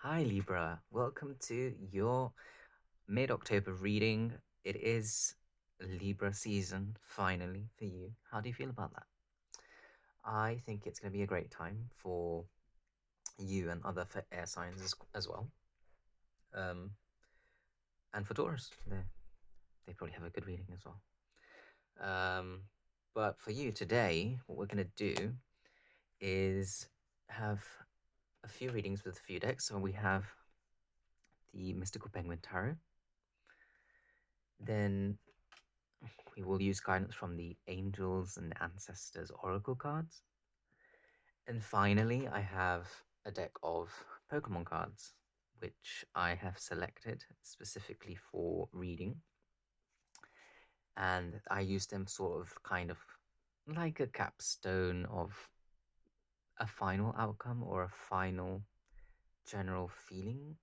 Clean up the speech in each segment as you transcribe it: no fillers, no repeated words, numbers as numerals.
Hi Libra, welcome to your mid-October reading. It is Libra season, finally, for you. How do you feel about that? I think it's going to be a great time for you and other air signs as well. Um, and for Taurus, they probably have a good reading as well. But for you today, what we're going to do is have a few readings with a few decks. So we have the Mystical Penguin Tarot. Then we will use guidance from the Angels and Ancestors Oracle cards. And finally, I have a deck of Pokemon cards, which I have selected specifically for reading. And I use them sort of kind of like a capstone of a final outcome or a final general feeling.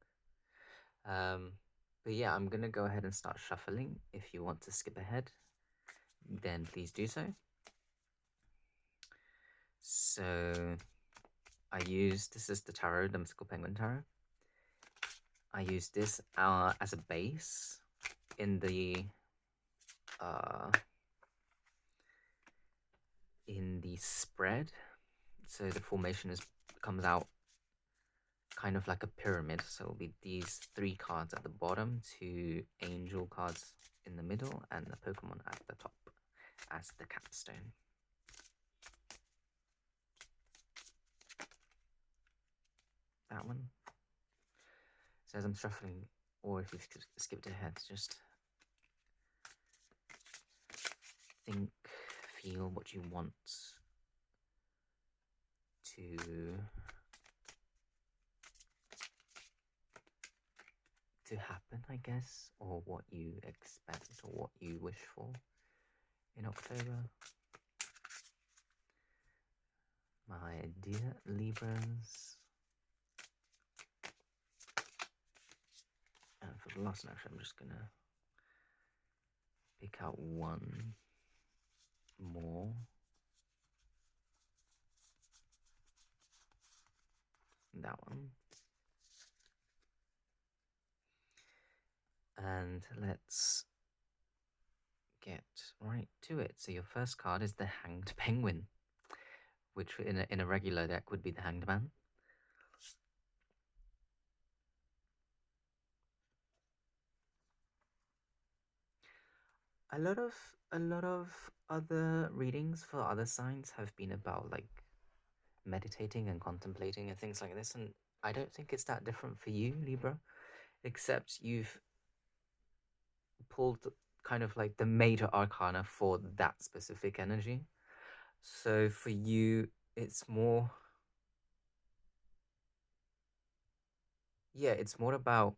But yeah, I'm going to go ahead and start shuffling. If you want to skip ahead, then please do so. So this is the tarot, the Mystical Penguin Tarot. I use this as a base in the spread. So the formation comes out kind of like a pyramid. So it'll be these 3 cards at the bottom, 2 angel cards in the middle, and the Pokemon at the top as the capstone. That one. So as I'm shuffling, or if you've skipped ahead, just think, feel what you want to happen, I guess, or what you expect or what you wish for in October. My dear Libras. And for the last action, I'm just gonna pick out one more. That one. And let's get right to it. So your first card is the Hanged Penguin, which in a regular deck would be the Hanged Man. A lot of other readings for other signs have been about like meditating and contemplating and things like this, and I don't think it's that different for you, Libra, except you've pulled kind of like the major arcana for that specific energy. So for you, it's more, it's more about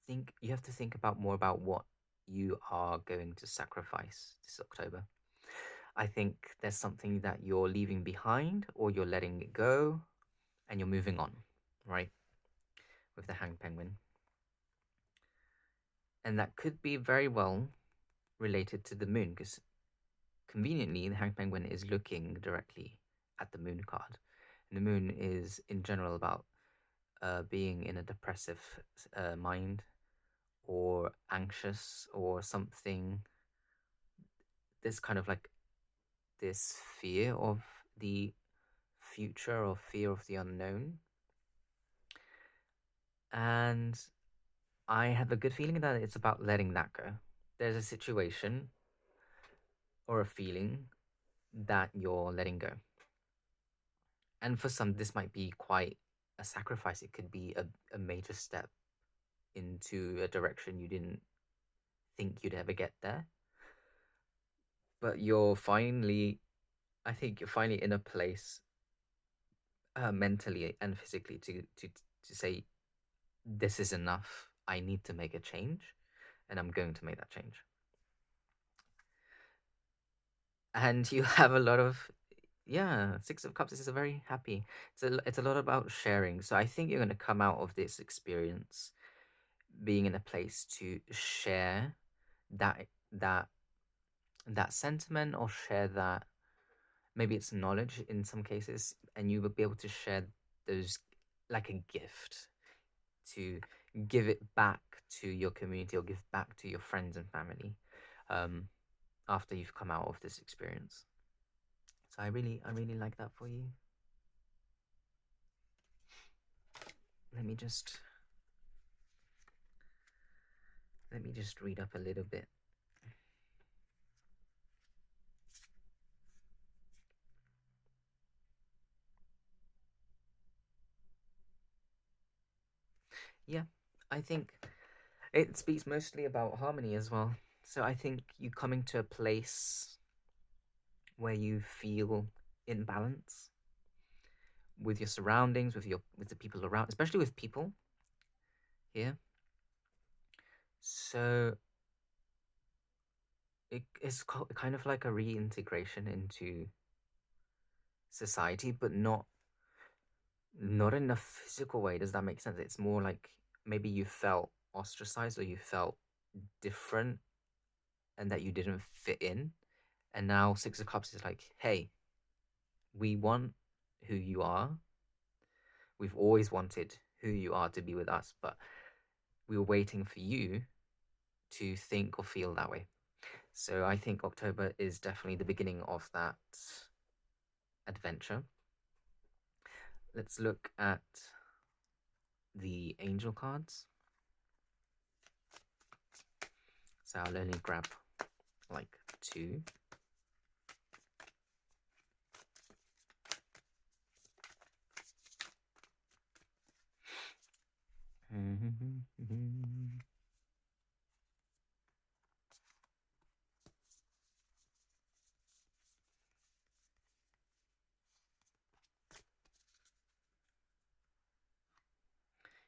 you have to think about more about what you are going to sacrifice this October. I think there's something that you're leaving behind or you're letting it go and you're moving on, right? With the Hanged Penguin. And that could be very well related to the moon, because conveniently the Hanged Penguin is looking directly at the moon card. And the moon is in general about being in a depressive mind or anxious or something. There's kind of like this fear of the future or fear of the unknown. And I have a good feeling that it's about letting that go. There's a situation or a feeling that you're letting go. And for some, this might be quite a sacrifice. It could be a major step into a direction you didn't think you'd ever get there. But I think you're finally in a place mentally and physically to say, this is enough. I need to make a change, and I'm going to make that change. And you have a lot of, 6 of Cups is a very happy. It's a lot about sharing. So I think you're going to come out of this experience being in a place to share that that sentiment, or share that maybe it's knowledge in some cases, and you will be able to share those like a gift to give it back to your community or give back to your friends and family um, after you've come out of this experience. So I really like that for you. Let me just read up a little bit. Yeah, I think it speaks mostly about harmony as well. So I think you coming to a place where you feel in balance with your surroundings, with the people around, especially with people here. So it's kind of like a reintegration into society, but not in a physical way. Does that make sense? It's more like maybe you felt ostracized or you felt different and that you didn't fit in. And now Six of Cups is like, hey, we want who you are. We've always wanted who you are to be with us, but we were waiting for you to think or feel that way. So I think October is definitely the beginning of that adventure. Let's look at the angel cards. So I'll only grab like 2.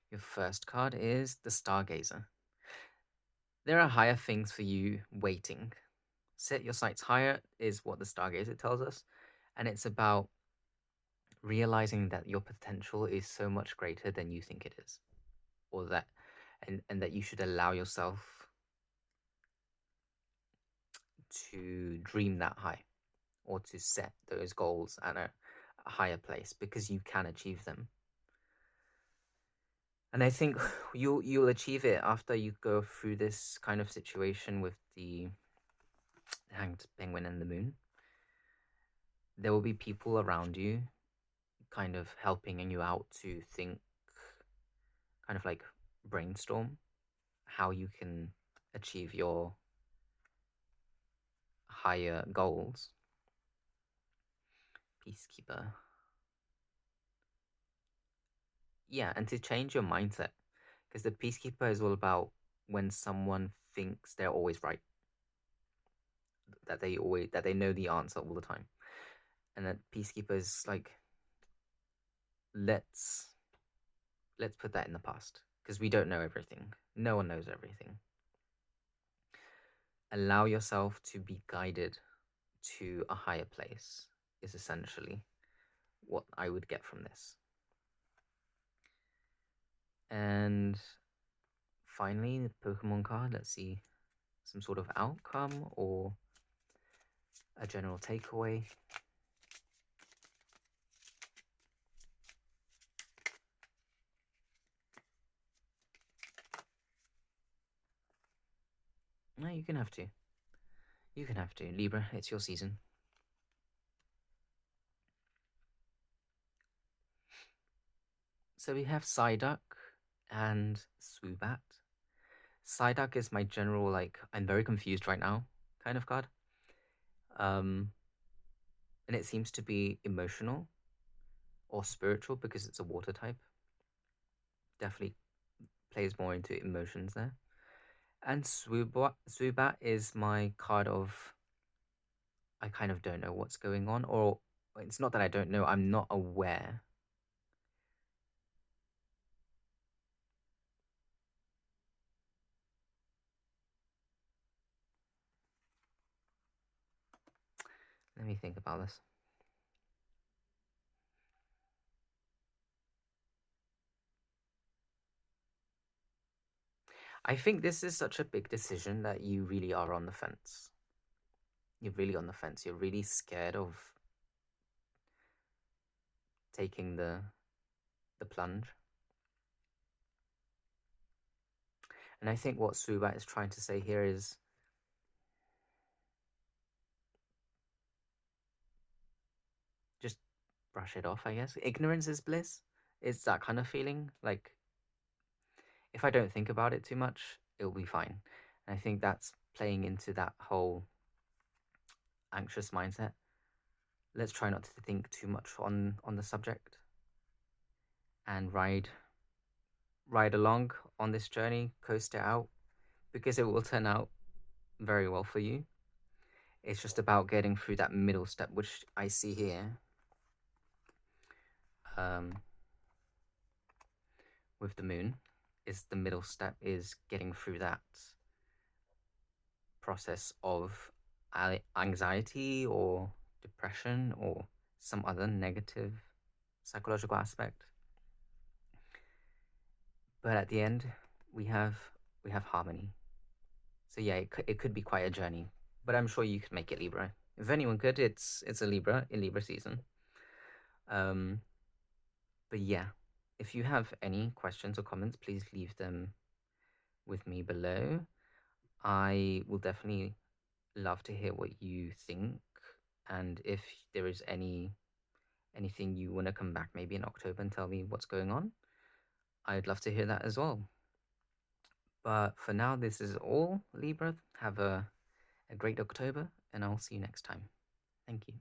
Your first card is the Stargazer. There are higher things for you waiting. Set your sights higher is what the Stargazer tells us, and it's about realizing that your potential is so much greater than you think it is, or that and that you should allow yourself to dream that high or to set those goals at a higher place because you can achieve them. And I think you'll achieve it after you go through this kind of situation with the Hanged Penguin and the Moon. There will be people around you kind of helping you out to think, kind of like brainstorm how you can achieve your higher goals. Peacekeeper. Yeah, and to change your mindset, because the Peacekeeper is all about when someone thinks they're always right, that they know the answer all the time, and that Peacekeeper is like, let's put that in the past because we don't know everything. No one knows everything. Allow yourself to be guided to a higher place is essentially what I would get from this. And finally, the Pokemon card. Let's see some sort of outcome or a general takeaway. No, you can have to. You can have to. Libra, it's your season. So we have Psyduck and Swoobat. Psyduck is my general, like, I'm very confused right now kind of card. And it seems to be emotional or spiritual because it's a water type. Definitely plays more into emotions there. And Swoobat is my card of, I kind of don't know what's going on, or it's not that I don't know, I'm not aware. Let me think about this. I think this is such a big decision that you really are on the fence. You're really on the fence. You're really scared of taking the plunge. And I think what Subat is trying to say here is just brush it off, I guess. Ignorance is bliss. It's that kind of feeling. Like, if I don't think about it too much, it'll be fine. And I think that's playing into that whole anxious mindset. Let's try not to think too much on the subject and ride along on this journey, coast it out, because it will turn out very well for you. It's just about getting through that middle step, which I see here. With the moon, is the middle step is getting through that process of anxiety or depression or some other negative psychological aspect. But at the end, we have harmony. So yeah, it could be quite a journey, but I'm sure you could make it, Libra. If anyone could, it's a Libra in Libra season. But yeah, if you have any questions or comments, please leave them with me below. I will definitely love to hear what you think, and if there is anything you want to come back maybe in October and tell me what's going on, I'd love to hear that as well. But for now, this is all, Libra. Have a great October, and I'll see you next time. Thank you.